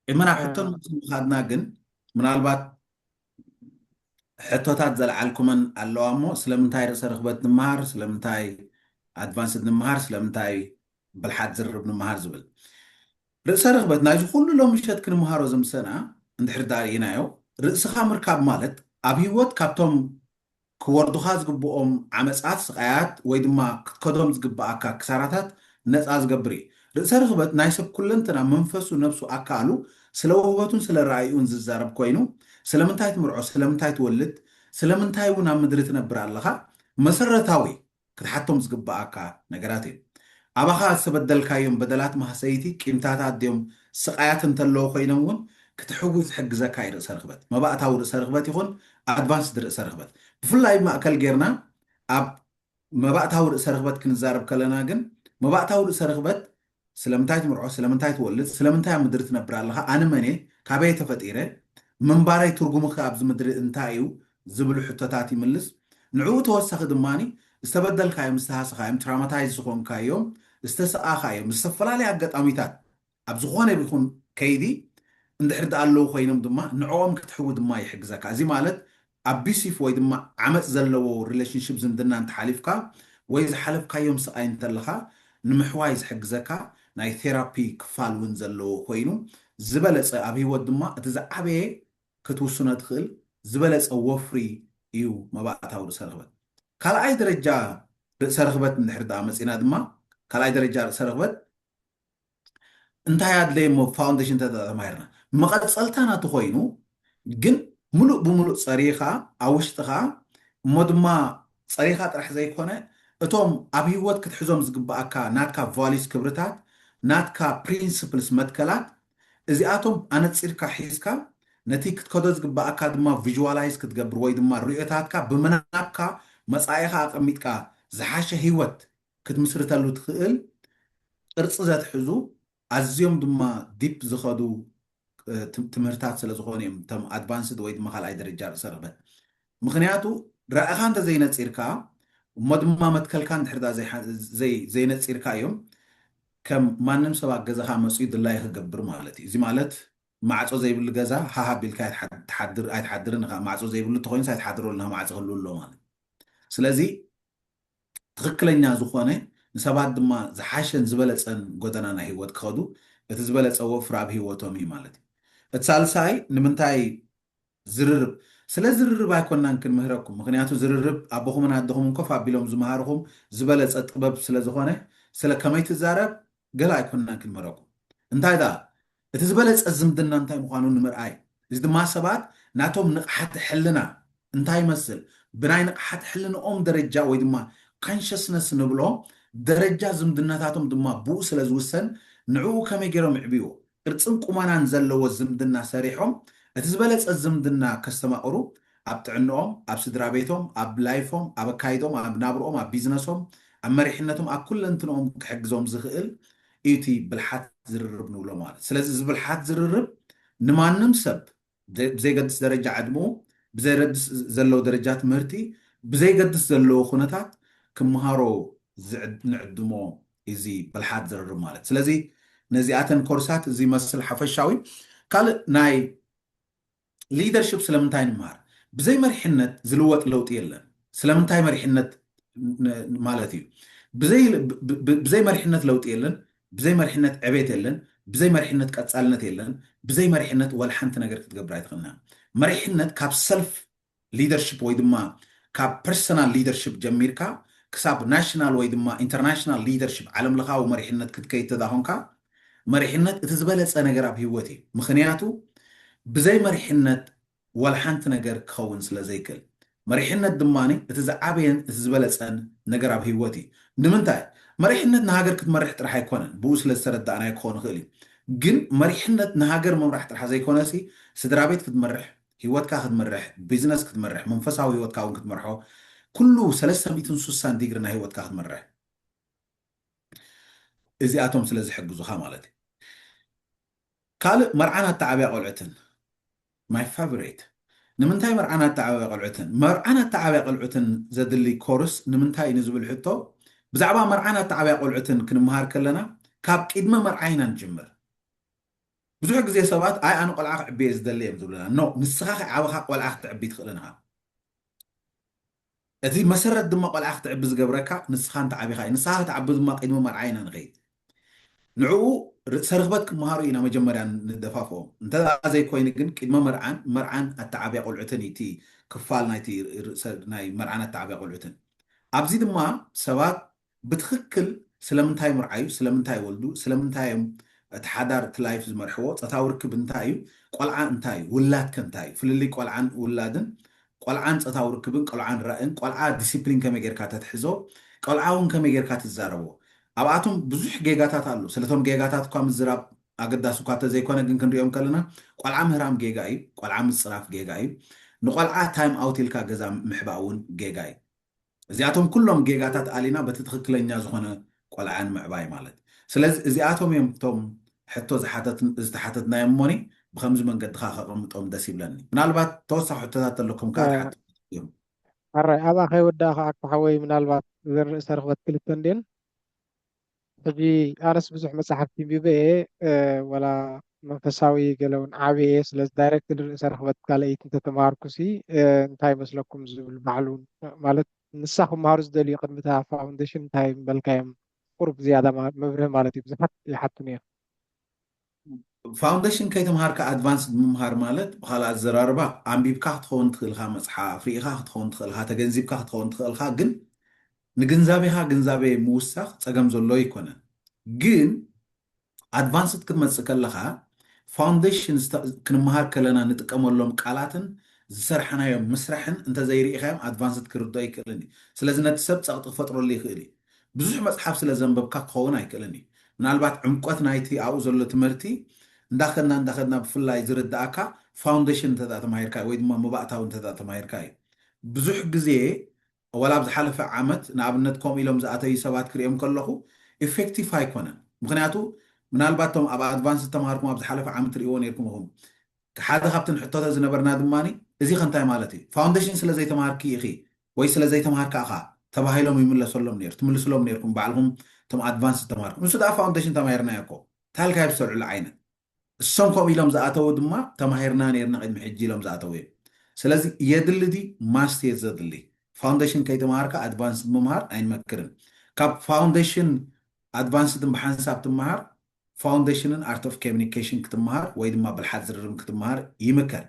إمنا حتى خدنا جن من البعض حتوታት ዘለዓልኩመን ኣለዋ እሞ ስለምንታይ ርእሰ ርኽበት ንምሃር ስለምንታይ ኣድቫንስድ ንምሃር ስለምንታይ ብልሓት ዝርርብ ንምሃር ዝብል ርእሰ ርኽበት ናይዚ ኩሉ ሎም ምሸት ክንምሃሮ ዝምሰና እንድሕር ዳርኢናዮ ርእስኻ ምርካብ ማለት ኣብ ሂወት ካብቶም ክወርዱኻ ዝግብኦም ዓመፃት ስቃያት ወይ ድማ ክትከዶም ዝግብኣካ ክሳራታት ነፃ ዝገብር እዩ ርእሰ ርኽበት ናይ ሰብ ኩለንትና መንፈሱ ነብሱ ኣካሉ ስለ ውህበቱን ስለ ረኣዩን ዝዛረብ ኮይኑ ስለምንታይ ትምርዖ ስለምንታይ ትወልድ ስለምንታይ እውን ኣብ ምድሪ ትነብር ኣለኻ መሰረታዊ ክትሓቶም ዝግብኣካ ነገራት እዩ ኣባኻ ዝተበደልካዮም በደላት ማህሰይቲ ቂምታታት ድዮም ስቃያት እንተለዎ ኮይኖም እውን ክትሕጉዝ ዝሕግዘካ እዩ ርእሰ ርኽበት መባእታዊ ርእሰ ርኽበት ይኹን ኣድቫንስድ ርእሰ ርኽበት ብፍላይ ማእከል ጌርና ኣብ መባእታዊ ርእሰ ርኽበት ክንዛረብ ከለና ግን መባእታዊ ርእሰ ርኽበት ስለምንታይ ትምርዖ ስለምንታይ ትወልድ ስለምንታይ ኣብ ምድሪ ትነብር ኣለኻ ኣነ መነ ካበይ ተፈጢረ منباري ترجمك أبز مدري انتايو زبل حتتات يملس نعو توسخ دماني استبدل كايم استهاس كايم تراماتايز زخون كايوم استسقى كايم استفلالي عقد أميتات أبز خونه بيكون كيدي اندحر دقالو خوينم دما نعوم كتحو دما يحق زكا زي مالت أبيسي فوي دما عمت زلو ريليشنشيب زمدنا انت حالفكا ويز حالف كايوم سقاين تلخا نمحوايز حق زكا ناي ثيرابي كفال ونزلو خوينو زبلت أبي ودما أتزعبه كتوسنا تخل زبلت وفري يو ما بقى تاور سرغبت كلا أي درجة سرغبت من حرد عمس إن دما كلا أي درجة سرغبت انت هاد لي مو فاونديشن تدا مايرنا ما قد سألتنا تخوينو جن ملو بملو صريخة أوشتها مدما صريخة رح زي كونه اتوم أبي ود كتحزم زقبأكا ناتكا فاليس كبرتات ناتكا برينسيبلز مدكلات እዚኣቶም ኣነ ፅርካ ሒዝካ ነቲ ክትከዶ ዝግባኣካ ድማ ቪዥዋላይዝ ክትገብር ወይ ድማ ርዮታትካ ብመናብካ መፃኢኻ ኣቐሚጥካ ዝሓሸ ሂወት ክትምስርተሉ ትኽእል ቅርፂ ዘትሕዙ ኣዝዮም ድማ ዲፕ ዝኸዱ ትምህርታት ስለ ዝኾኑ እዮም እቶም ኣድቫንስድ ወይ ድማ ካልኣይ ደረጃ ርእሰ ርኽበት ምክንያቱ ረኣኻ እንተዘይነፂርካ እሞ ድማ መትከልካ እንድሕርዳ ዘይነፂርካ እዮም كم ما نمسك جزاها مسؤول الله يخبر مالتي زي مالت معصو زي بالجزا ها بالكاي تحضر اي تحضرنا معصو زي بلو تخوين ساي تحضروا لنا معصو خلوا له مالت سلازي تخكلኛ ዝኾነ ንሰባት ድማ ዝሓሸን ዝበለፀን ጎደናና ህይወት ክኸዱ እቲ ዝበለፀ ወፍሪ ኣብ ህይወቶም እዩ ማለት እዩ እቲ ሳልሳይ ንምንታይ ዝርርብ ስለ ዝርርብ ኣይኮናን ክንምህረኩም ምክንያቱ ዝርርብ ኣቦኹምን ኣደኹምን ኮፍ ኣቢሎም ዝመሃርኹም ዝበለፀ ጥበብ ስለ ዝኾነ ስለ ከመይ ትዛረብ ገላ ኣይኮናን ክንምህረኩም እንታይ ዳ እቲ ዝበለፀ ዝምድና እንታይ ምዃኑ ንምርኣይ እዚ ድማ ሰባት ናቶም ንቕሓት ሕልና እንታይ ይመስል ብናይ ንቕሓት ሕልንኦም ደረጃ ወይ ድማ ኮንሽስነስ ንብሎ ደረጃ ዝምድናታቶም ድማ ብኡ ስለ ዝውሰን ንዕኡ ከመይ ገይሮም ይዕብይዎ ቅርፅን ቁመናን ዘለዎ ዝምድና ሰሪሖም እቲ ዝበለፀ ዝምድና ከስተማቕሩ ኣብ ጥዕንኦም ኣብ ስድራ ቤቶም ኣብ ላይፎም ኣብ ኣካይዶም ኣብ ናብርኦም ኣብ ቢዝነሶም ኣብ መሪሕነቶም ኣብ ኩለንትንኦም ክሕግዞም ዝኽእል ኢቲ ብልሓት ዝርርብ ንብሎ ማለት ስለዚ እዚ ብልሓት ዝርርብ ንማንም ሰብ ብዘይገድስ ደረጃ ዕድምኡ ብዘይገድስ ዘለዎ ደረጃ ትምህርቲ ብዘይገድስ ዘለዎ ኩነታት ክምሃሮ ንዕድሞ እዚ ብልሓት ዝርርብ ማለት ስለዚ ነዚኣተን ኮርሳት እዚ መስል ሓፈሻዊ ካልእ ናይ ሊደርሽፕ ስለምንታይ ንምሃር ብዘይ መሪሕነት ዝልወጥ ለውጢ የለን ስለምንታይ መሪሕነት ማለት እዩ ብዘይ መሪሕነት ለውጢ የለን ብዘይ መሪሕነት ዕቤት የለን ብዘይ መሪሕነት ቀፃልነት የለን ብዘይ መሪሕነት ወላ ሓንቲ ነገር ክትገብር ኣይትኽእልና መሪሕነት ካብ ሰልፍ ሊደርሽፕ ወይ ድማ ካብ ፐርሰናል ሊደርሽፕ ጀሚርካ ክሳብ ናሽናል ወይ ድማ ኢንተርናሽናል ሊደርሽፕ ዓለም ለኻዊ መሪሕነት ክትከይድ ተዳኾንካ መሪሕነት እቲ ዝበለፀ ነገር ኣብ ሂወት እዩ ምክንያቱ ብዘይ መሪሕነት ወላ ሓንቲ ነገር ክኸውን ስለ ዘይክእል መሪሕነት ድማኒ እቲ ዝዓበየን እቲ ዝበለፀን ነገር ኣብ ሂወት እዩ ንምንታይ መሪሕነት ንሃገር ክትመርሕ ጥራሕ ኣይኮነን ብኡ ስለ ዝተረዳእናዮ ክኾን ይኽእል እዩ ግን መሪሕነት ንሃገር ምምራሕ ጥራሕ ዘይኮነሲ ስድራ ቤት ክትመርሕ ሂወትካ ክትመርሕ ቢዝነስ ክትመርሕ መንፈሳዊ ሂወትካ እውን ክትመርሖ ኩሉ 360 ዲግሪ ናይ ሂወትካ ክትመርሕ እዚኣቶም ስለ ዝሕግዙኻ ማለት እዩ ካልእ መርዓና ኣተዓብያ ቆልዑትን ማይ ፋቨሬት ንምንታይ መርዓና ኣተዓብያ ቆልዑትን መርዓና ኣተዓብያ ቆልዑትን ዘድሊ ኮርስ ንምንታይ ንዝብል ሕቶ ብዛዕባ መርዓና ኣተዓብያ ቆልዑትን ክንምሃር ከለና ካብ ቅድመ መርዓይና ንጅምር ብዙሕ ግዜ ሰባት ኣይ ኣነ ቆልዓ ክዕብየ ዝደሊ እዮም ዝብሉና ኖ ንስኻ ዓበኻ ቆልዓ ክትዕቢ ትኽእል ኢኻ እቲ መሰረት ድማ ቆልዓ ክትዕቢ ዝገብረካ ንስኻ እንተዓቢኻ እዩ ንስኻ ክትዓቢ ድማ ቅድሚ መርዓ ኢና ንኸይድ ንዕኡ ርእሰ ርክበት ክመሃሩ ኢና መጀመርያ ንደፋፍኦም እንተ ዘይኮይኑ ግን ቅድመ መርዓን ኣተዓብያ ቆልዑትን እቲ ክፋል ናይቲ ናይ መርዓን ኣተዓብያ ቆልዑትን ኣብዚ ድማ ሰባት ብትክክል ስለምንታይ ምርዓዩ ስለምንታይ ወልዱ ስለምንታይ እዮም እቲ ሓዳር እቲ ላይፍ ዝመርሕዎ ፀታዊ ርክብ እንታይ እዩ ቆልዓ እንታይ እዩ ውላድከ እንታይ እዩ ፍልልይ ቆልዓን ውላድን ቆልዓን ፀታዊ ርክብን ቆልዓን ራእን ቆልዓ ዲሲፕሊን ከመይ ጌርካ ተትሕዞ ቆልዓ እውን ከመይ ጌርካ ትዛረቦ ኣብኣቶም ብዙሕ ጌጋታት ኣሎ ስለቶም ጌጋታት እኳ ምዝራብ ኣገዳሲ እኳ እንተዘይኮነ ግን ክንሪኦም ከለና ቆልዓ ምህራም ጌጋ እዩ ቆልዓ ምፅራፍ ጌጋ እዩ ንቆልዓ ታይም ኣውት ኢልካ ገዛ ምሕባእ እውን ጌጋ እዩ እዚኣቶም ኩሎም ጌጋታት ኣሊና በቲ ትክክለኛ ዝኾነ ቆልዓ ንምዕባይ ማለት ስለዚ እዚኣቶም እዮም እቶም ሕቶ ዝተሓተትናዮም እሞኒ ብከምዚ መንገድካ ከቐምጦም ደስ ይብለኒ ምናልባት ተወሳኺ ሕቶታት ኣለኩም ከዓ ትሓትት እዮም حري أبا خي ودا خاك بحوي من البات زر سرخبت كل التندين تجي أنا بزح مساحة في بيبي ولا منفساوي قالون عابي سلس دايركت سرخبت قال إيه أنت تماركسي انتاي مسلكم زول معلوم مالت نسخهم مهارز دلي قد متاع فاونديشن تايم بالكايم قرب زيادة ما مبره مالتي بزحت يحطني ፋውንዴሽን ከይተምሃርካ ኣድቫንስ ምምሃር ማለት ብካልእ ኣዘራርባ ኣንቢብካ ክትኸውን ትኽእልካ መፅሓፍ ርኢኻ ክትኸውን ትኽእልካ ተገንዚብካ ክትኸውን ትኽእልካ ግን ንግንዛቤኻ ግንዛቤ ምውሳኽ ፀገም ዘሎ ይኮነን ግን ኣድቫንስት ክትመፅእ ከለካ ፋውንዴሽን ክንምሃር ከለና ንጥቀመሎም ቃላትን ዝሰርሐናዮም ምስራሕን እንተዘይርኢኻዮም ኣድቫንስት ክርዶ ይክእልን እዩ ስለዚ ነቲ ሰብ ፀቕጢ ክፈጥረሉ ይኽእል እዩ ብዙሕ መፅሓፍ ስለ ዘንበብካ ክኸውን ኣይክእልን እዩ ምናልባት ዕምቆት ናይቲ ኣብኡ ዘሎ ትምህርቲ እንዳኸድና ብፍላይ ዝርዳእካ ፋውንዴሽን እንተዳ ተማሂርካ ወይ ድማ መባእታዊ እንተዳ ተማሂርካ እዩ ብዙሕ ግዜ ወላ ብዝሓለፈ ዓመት ንኣብነት ከምኡ ኢሎም ዝኣተዩ ሰባት ክሪኦም ከለኹ ኤፌክቲቭ ኣይኮነን ምክንያቱ ምናልባት ቶም ኣብ ኣድቫንስ ተምሃርኩም ኣብ ዝሓለፈ ዓመት ርእዎ ነርኩም ኢኹም ሓደ ካብተን ሕቶታት ዝነበርና ድማኒ እዚ ከንታይ ማለት እዩ ፋውንዴሽን ስለዘይተምሃርኪ ኢኺ ወይ ስለዘይተምሃርካ ኢኻ ተባሂሎም ይምለሰሎም ነይሩ ትምልስሎም ነርኩም ባዕልኩም ቶም ኣድቫንስ ተምሃርኩም ንሱ ዳ ፋውንዴሽን ተማሂርና እኮ ታልካ ብሰርዑሉ ዓይነት እሶም ከምኡ ኢሎም ዝኣተው ድማ ተማሂርና ነርና ቅድሚ ሕጂ ኢሎም ዝኣተው እዮም ስለዚ የድሊ ዲ ማስት እየ ዘድሊ ፋውንዴሽን ከይተምሃርካ ኣድቫንስ ምምሃር ኣይንመክርን ካብ ፋውንዴሽን ኣድቫንስትን ብሓንሳብ ትምሃር ፋውንዴሽንን ኣርት ኦፍ ኮሚኒኬሽን ክትምሃር ወይ ድማ ብልሓት ዝርርም ክትምሃር ይምከር